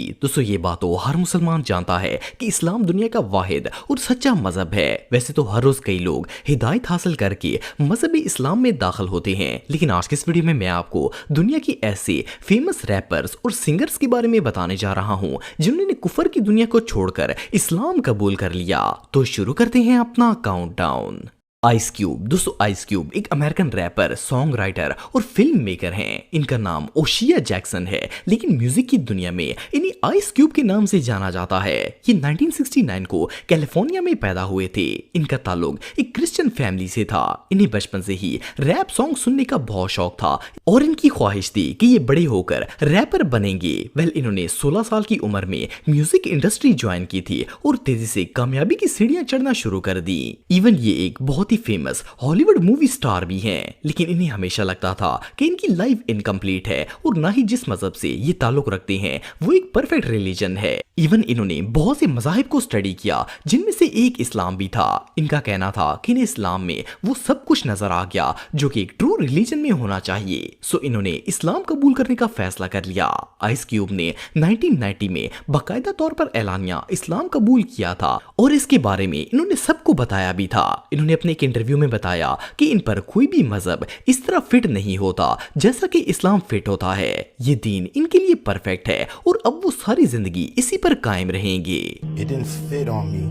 दोस्तों ये बात तो हर मुसलमान जानता है कि इस्लाम दुनिया का वाहिद और सच्चा मजहब है। वैसे तो हर रोज कई लोग हिदायत हासिल करके मजहब इस्लाम में दाखिल होते हैं, लेकिन आज के इस वीडियो में मैं आपको दुनिया की ऐसे फेमस रैपर्स और सिंगर्स के बारे में बताने जा रहा हूं जिन्होंने कुफर की दुनिया को छोड़कर इस्लाम कबूल कर लिया। तो शुरू करते हैं अपना काउंटडाउन। Ice cube. दोस्तों आइस क्यूब एक अमेरिकन रैपर, सॉन्ग राइटर और फिल्म मेकर हैं। इनका नाम ओशिया जैक्सन है, लेकिन म्यूजिक की दुनिया में इन्हें आइस क्यूब के नाम से जाना जाता है। ये 1969 को कैलिफोर्निया में पैदा हुए थे। इनका ताल्लुक एक क्रिश्चियन फैमिली से था। इन्हें बचपन से ही रैप सॉन्ग सुनने का बहुत शौक था और इनकी ख्वाहिश थी कि ये बड़े होकर रैपर बनेंगे। इन्होंने 16 साल की उम्र में म्यूजिक इंडस्ट्री ज्वाइन की थी और तेजी से कामयाबी की सीढ़ियां चढ़ना शुरू कर दी। इवन ये एक बहुत फेमस हॉलीवुड मूवी स्टार भी हैं, लेकिन इन्हें हमेशा लगता था कि इनकी लाइफ इनकम्प्लीट है और ना ही जिस मजहब से ये ताल्लुक रखते हैं वो एक परफेक्ट रिलीजन है। इवन इन्होंने बहुत से मजाहिब को स्टडी किया, जिनमें से एक इस्लाम भी था। इनका कहना था कि इन्हें इस्लाम में वो सब कुछ नजर आ गया जो कि एक ट्रू रिलीजन में होना चाहिए। सो इन्होंने इस्लाम कबूल करने का फैसला कर लिया। आइस क्यूब ने 1990 में बाकायदा तौर पर ऐलानिया इस्लाम कबूल किया था और इसके बारे में इन्होंने सबको बताया भी था। इन्होंने अपने इंटरव्यू में बताया कि इन पर कोई भी मजहब इस तरह फिट नहीं होता जैसा कि इस्लाम फिट होता है। ये दीन इनके लिए परफेक्ट है और अब वो सारी जिंदगी इसी पर कायम रहेंगे। It didn't fit on me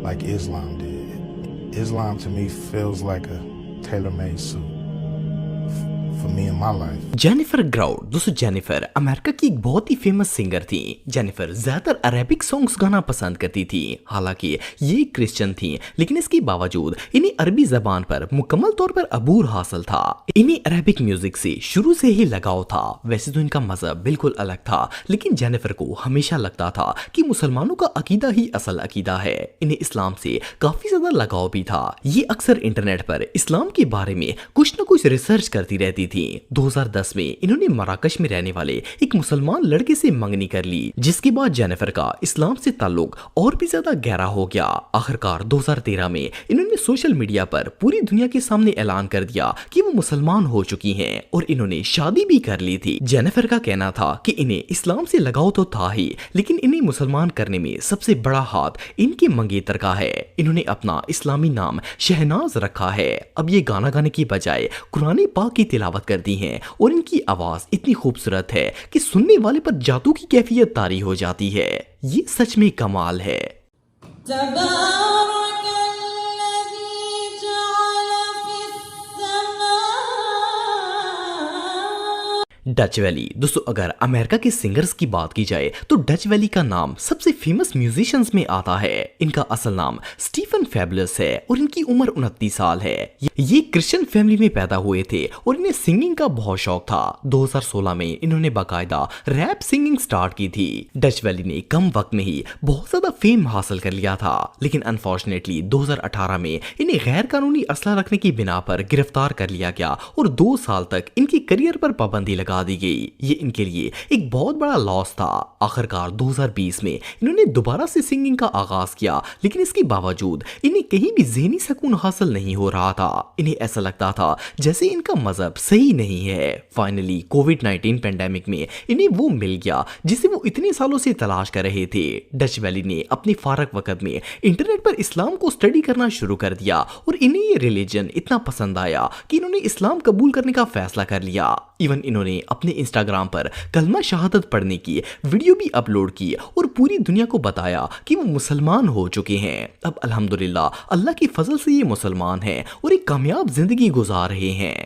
like Islam did. Islam to me feels like a tailor-made suit for me in my life. Jennifer ground. दोस्तों जेनिफर अमेरिका की एक बहुत ही फेमस सिंगर थी। जेनिफर ज्यादातर अरेबिक सॉन्ग्स गाना पसंद करती थी। हालांकि ये क्रिश्चियन थी, लेकिन इसके बावजूद इन्हें अरबी जबान पर मुकम्मल तौर पर अबूर हासिल था। इन्हें अरेबिक म्यूजिक से शुरू से ही लगाव था। वैसे तो इनका मजहब बिल्कुल अलग था, लेकिन जेनिफर को हमेशा लगता था कि मुसलमानों का अकीदा ही असल अकीदा है। इन्हें इस्लाम से काफी ज्यादा लगाव भी था। ये अक्सर इंटरनेट पर इस्लाम के बारे में कुछ न कुछ रिसर्च करती रहती थी। 2010 में इन्होंने मराकश में रहने वाले एक मुसलमान लड़के से मंगनी कर ली, जिसके बाद जेनिफर का इस्लाम से ताल्लुक और भी ज्यादा गहरा हो गया। आखिरकार 2013 में इन्होंने सोशल मीडिया पर पूरी दुनिया के सामने ऐलान कर दिया कि वो मुसलमान हो चुकी हैं और इन्होंने शादी भी कर ली थी। जेनिफर का कहना था कि इन्हें इस्लाम से लगाव तो था ही, लेकिन इन्हें मुसलमान करने में सबसे बड़ा हाथ इनके मंगेतर का है। इन्होंने अपना इस्लामी नाम शहनाज रखा है। अब ये गाना गाने की बजाय कुरान पाक की तिलावत करती हैं और इनकी आवाज इतनी खूबसूरत है कि सुनने वाले पर जादू की कैफियत तारी हो जाती है। ये सच में कमाल है। Dutch valley. दोस्तों अगर अमेरिका के सिंगर्स की बात की जाए तो डच वैली का नाम सबसे फेमस म्यूजिशियंस में आता है। इनका असल नाम स्टीफन फैबुलस है और इनकी उम्र 29 साल है। ये क्रिश्चियन फैमिली में पैदा हुए थे और इन्हें सिंगिंग का बहुत शौक था। 2016 में इन्होंने बाकायदा रैप सिंगिंग स्टार्ट की थी। डच वैली ने कम वक्त में ही बहुत ज्यादा फेम हासिल कर लिया था, लेकिन अनफॉर्चुनेटली 2018 में इन्हें गैर कानूनी असला रखने की बिना पर गिरफ्तार कर लिया गया और 2 साल तक इनके करियर पर पाबंदी लगा दी गई। ये इनके लिए एक बहुत बड़ा लॉस था। आखिरकार 2020 में इन्होंने दोबारा से सिंगिंग का आगाज किया, लेकिन इसके बावजूद इन्हें कहीं भी ज़हनी सुकून हासिल नहीं हो रहा था। इन्हें ऐसा लगता था जैसे इनका मजहब सही नहीं है। फाइनली कोविड-19 पेंडेमिक में इन्हें वो मिल गया जिसे वो इतने सालों से तलाश कर रहे थे। डच वैली ने अपने फारग वक्त में इंटरनेट पर इस्लाम को स्टडी करना शुरू कर दिया और इन्हें ये रिलीजन इतना पसंद आया कि इन्होंने इस्लाम कबूल करने का फैसला कर लिया। इवन इन्होंने अपने इंस्टाग्राम पर कलमा शहादत पढ़ने की वीडियो भी अपलोड की और पूरी दुनिया को बताया कि वो मुसलमान हो चुके हैं। अब अल्हम्दुलिल्लाह अल्लाह की फजल से ये मुसलमान हैं और एक कामयाब जिंदगी गुजार रहे हैं।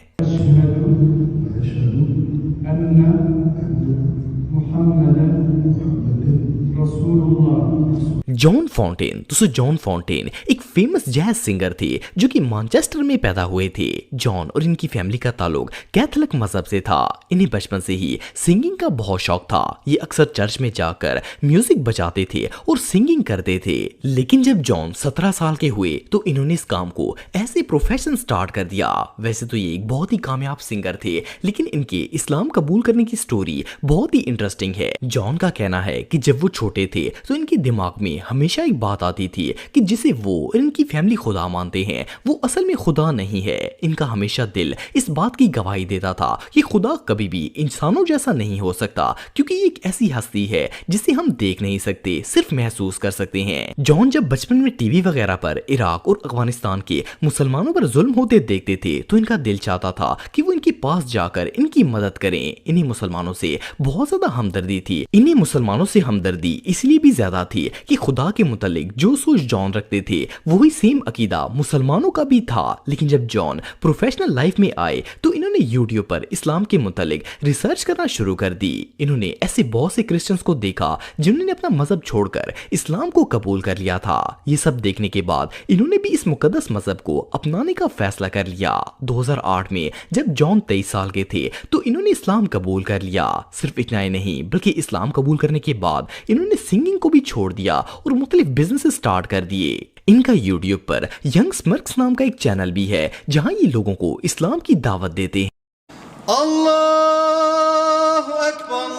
John Fontaine. दोस्तों जॉन फॉन्टेन एक फेमस जैज सिंगर थे जो कि मैनचेस्टर में पैदा हुए थे। जॉन और इनकी फैमिली का ताल्लुक कैथोलिक मजहब से था। इन्हें बचपन से ही सिंगिंग का बहुत शौक था। ये अक्सर चर्च में जाकर म्यूजिक बजाते थे और सिंगिंग करते थे। लेकिन जब जॉन 17 साल के हुए तो इन्होंने इस काम को ऐसे प्रोफेशन स्टार्ट कर दिया। वैसे तो ये एक बहुत ही कामयाब सिंगर थे, लेकिन इनके इस्लाम कबूल करने की स्टोरी बहुत ही इंटरेस्टिंग है। जॉन का कहना है कि जब वो छोटे थे तो इनके दिमाग में में हमेशा एक बात आती थी कि जिसे वो और इनकी फैमिली खुदा मानते हैं वो असल में खुदा नहीं है। इनका हमेशा दिल इस बात की गवाही देता था कि खुदा कभी भी इंसानों जैसा नहीं हो सकता, क्योंकि ये एक ऐसी हस्ती है जिसे हम देख नहीं सकते, सिर्फ महसूस कर सकते हैं। जॉन जब बचपन में टीवी वगैरह पर इराक और अफगानिस्तान के मुसलमानों पर जुल्म होते देखते थे तो इनका दिल चाहता था कि वो इनके पास जाकर इनकी मदद करें। इन्हीं मुसलमानों से बहुत ज्यादा हमदर्दी थी। इन्हीं मुसलमानों से हमदर्दी इसलिए भी ज्यादा थी कि खुदा के मुतालिक जो सोच जॉन रखते थे वही सेम अकीदा मुसलमानों का भी था। लेकिन जब जॉन प्रोफेशनल लाइफ में आए तो इन्होंने यूट्यूब पर इस्लाम के मुतालिक रिसर्च करना शुरू कर दी। इन्होंने ऐसे बहुत से क्रिश्चियंस को देखा जिन्होंने अपना मजहब छोड़कर इस्लाम को कबूल कर लिया था। ये सब देखने के बाद इन्होंने भी इस मुकद्दस मजहब को अपनाने का फैसला कर लिया। 2008 में जब जॉन 23 साल के थे तो इन्होंने इस्लाम कबूल कर लिया। सिर्फ इतना ही नहीं बल्कि इस्लाम कबूल करने के बाद इन्होंने सिंगिंग को भी छोड़ दिया और मुख्तलिफ बिजनेस स्टार्ट कर दिए। इनका यूट्यूब पर यंग स्मर्क्स नाम का एक चैनल भी है जहां ये लोगों को इस्लाम की दावत देते हैं। अल्लाहु अकबर,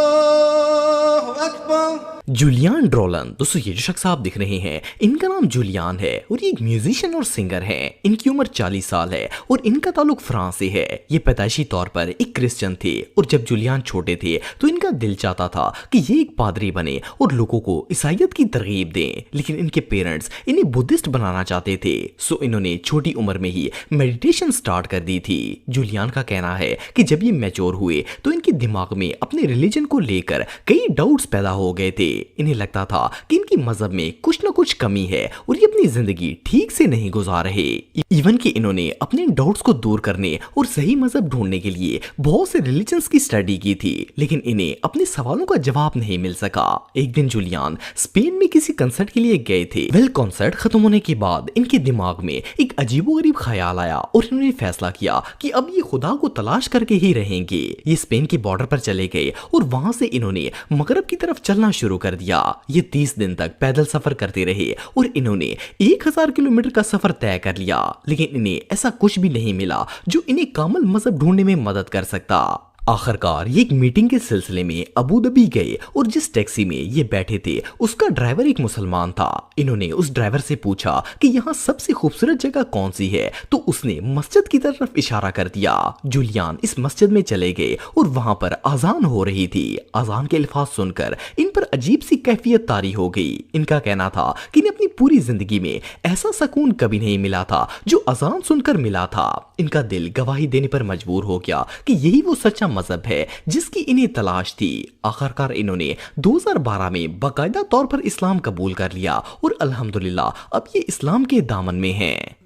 अल्लाहु अकबर। जूलियन ड्रोलन, दोस्तों ये जो शख्स आप दिख रहे हैं इनका नाम जूलियन है और ये एक म्यूजिशियन और सिंगर हैं। इनकी उम्र 40 साल है और इनका ताल्लुक फ्रांस से है। ये पैदाइशी तौर पर एक क्रिश्चियन थे और जब जूलियन छोटे थे तो इनका दिल चाहता था कि ये एक पादरी बने और लोगों को ईसाइयत की तरगीब दें, लेकिन इनके पेरेंट्स इन्हें बुद्धिस्ट बनाना चाहते थे। सो इन्होंने छोटी उम्र में ही मेडिटेशन स्टार्ट कर दी थी। जूलियन का कहना है कि जब ये मैच्योर हुए तो इनके दिमाग में अपने रिलीजन को लेकर कई डाउट्स पैदा हो गए थे। इन्हें लगता था कि इनकी मजहब में कुछ न कुछ कमी है और ये अपनी जिंदगी ठीक से नहीं गुजार रहे। इवन कि इन्होंने अपने डाउट्स को दूर करने और सही मजहब ढूंढने के लिए बहुत से रिलीजन्स की स्टडी की थी, लेकिन इन्हें अपने सवालों का जवाब नहीं मिल सका। एक दिन जूलियन स्पेन में किसी कंसर्ट के लिए गए थे। कंसर्ट खत्म होने के बाद इनके दिमाग में एक अजीबोगरीब ख्याल आया और इन्होंने फैसला किया कि अब ये खुदा को तलाश करके ही रहेंगे। ये स्पेन के बॉर्डर पर चले गए और वहां से इन्होंने मगरब की तरफ चलना शुरू कर दिया। ये 30 दिन तक पैदल सफर करते रहे और इन्होंने 1000 किलोमीटर का सफर तय कर लिया, लेकिन इन्हें ऐसा कुछ भी नहीं मिला जो इन्हें कामिल मजहब ढूंढने में मदद कर सकता। आखिरकार ये एक मीटिंग के सिलसिले में अबू धाबी गए और जिस टैक्सी में ये बैठे थे उसका ड्राइवर एक मुसलमान था। इन्होंने उस ड्राइवर से पूछा कि यहाँ सबसे खूबसूरत जगह कौन सी है, तो उसने मस्जिद की तरफ इशारा कर दिया। जूलियन इस मस्जिद में चले गए और वहां पर अजान हो रही थी। अजान के अल्फाज सुनकर इन पर अजीब सी कैफियत तारी हो गई। इनका कहना था कि इन्हें अपनी पूरी जिंदगी में ऐसा सुकून कभी नहीं मिला था जो अजान सुनकर मिला था। इनका दिल गवाही देने पर मजबूर हो गया कि यही वो सच्चा मजहब है जिसकी इन्हें तलाश थी। आखिरकार इन्होंने 2012 में बाकायदा तौर पर इस्लाम कबूल कर लिया और अल्हम्दुलिल्लाह अब ये इस्लाम के दामन में हैं।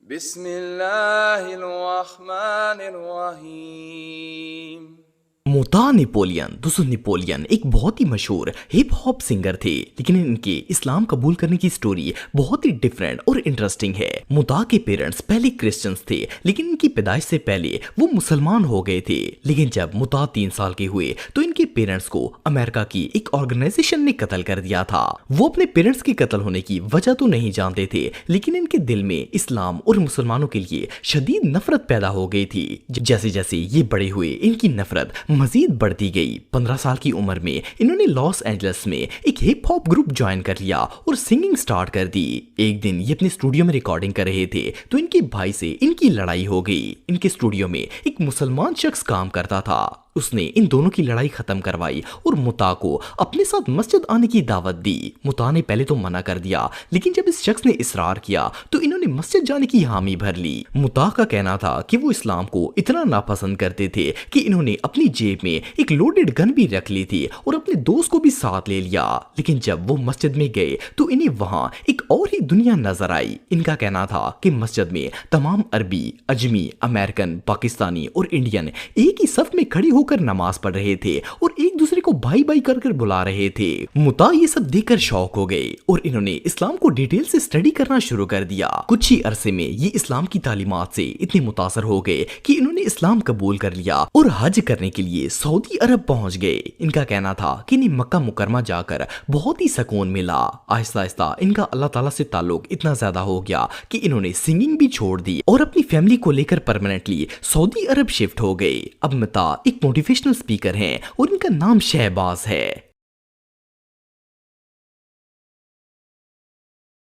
बिस्मिल्लाहिर्रहमानिर्रहीम। मुता नेपोलियन, दोस्तों नेपोलियन एक बहुत ही मशहूर हिप हॉप सिंगर थे, लेकिन इनके इस्लाम कबूल करने की स्टोरी बहुत ही डिफरेंट और इंटरेस्टिंग है। मुता के पेरेंट्स पहले क्रिश्चियंस थे, लेकिन इनकी पैदाइश से पहले वो मुसलमान हो गए थे। लेकिन जब मुता 3 साल के हुए तो इनके पेरेंट्स को अमेरिका की एक ऑर्गेनाइजेशन ने कत्ल कर दिया था। वो अपने पेरेंट्स के कत्ल होने की वजह तो नहीं जानते थे, लेकिन इनके दिल में इस्लाम और मुसलमानों के लिए शदीद नफरत पैदा हो गई थी। जैसे जैसे ये बड़े हुए इनकी नफरत मजीद बढ़ती गई। 15 साल की उम्र में इन्होंने लॉस एंजल्स में एक हिप हॉप ग्रुप ज्वाइन कर लिया और सिंगिंग स्टार्ट कर दी। एक दिन ये अपने स्टूडियो में रिकॉर्डिंग कर रहे थे तो इनके भाई से इनकी लड़ाई हो गई। इनके स्टूडियो में एक मुसलमान शख्स काम करता था। उसने इन दोनों की लड़ाई खत्म करवाई और मुता को अपने साथ मस्जिद आने की दावत दी। मुता ने पहले तो मना कर दिया, लेकिन जब इस शख्स ने इसरार किया तो इन्होंने मस्जिद जाने की हामी भर ली। मुता का कहना था कि वो इस्लाम को इतना नापसंद करते थे कि इन्होंने अपनी जेब में एक लोडेड गन भी रख ली थी और अपने दोस्त को भी साथ ले लिया। लेकिन जब वो मस्जिद में गए तो इन्हें वहां एक और ही दुनिया नजर आई। इनका कहना था कि मस्जिद में तमाम अरबी, अजमी, अमेरिकन, पाकिस्तानी और इंडियन एक ही सफ में खड़ी होकर नमाज पढ़ रहे थे और एक दूसरे को भाई भाई कर कर बुला रहे थे। मुता ये सब देखकर शौक हो गए और इन्होंने इस्लाम को डिटेल से स्टडी करना शुरू कर दिया। कुछ ही अरसे में ये इस्लाम की तालीमात से इतने मुतासर हो गए कि इन्होंने इस्लाम कबूल कर लिया और हज करने के लिए सऊदी अरब पहुंच गए। इनका कहना था कि इन्हें मक्का मुकरमा जाकर बहुत ही सुकून मिला। आहिस्ता आहिस्ता इनका अल्लाह ताला से ताल्लुक इतना ज्यादा हो गया कि इन्होंने सिंगिंग भी छोड़ दी और अपनी फैमिली को लेकर परमानेंटली सऊदी अरब शिफ्ट हो गए। अब मुता एक मोटिवेशनल स्पीकर हैं और इनका नाम शहबाज है।